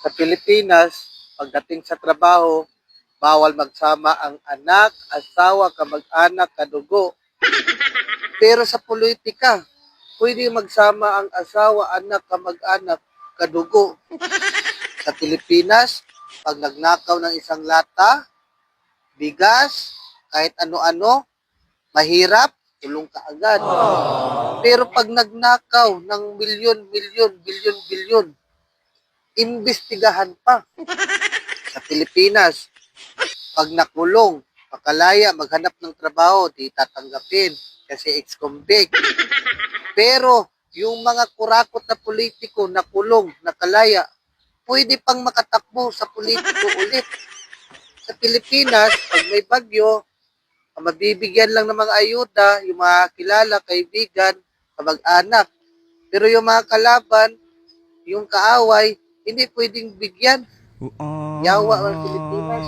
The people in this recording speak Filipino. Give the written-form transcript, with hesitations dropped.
Sa Pilipinas, pagdating sa trabaho, bawal magsama ang anak, asawa, kamag-anak, kadugo. Pero sa politika, pwede magsama ang asawa, anak, kamag-anak, kadugo. Sa Pilipinas, pag nagnakaw ng isang lata, bigas, kahit ano-ano, mahirap, tulong ka agad. Pero pag nagnakaw ng milyon-milyon, bilyon-bilyon, imbestigahan pa. Sa Pilipinas, pag nakulong, pakalaya, maghanap ng trabaho, di tatanggapin kasi ex-convict. Pero yung mga kurakot na politiko nakulong, nakalaya, pwede pang makatakbo sa politiko ulit. Sa Pilipinas, pag may bagyo, mabibigyan lang ng mga ayuda, yung mga kilala, kaibigan, kamag-anak. Pero yung mga kalaban, yung kaaway, hindi pwedeng bigyan. Yawa ang Pilipinas.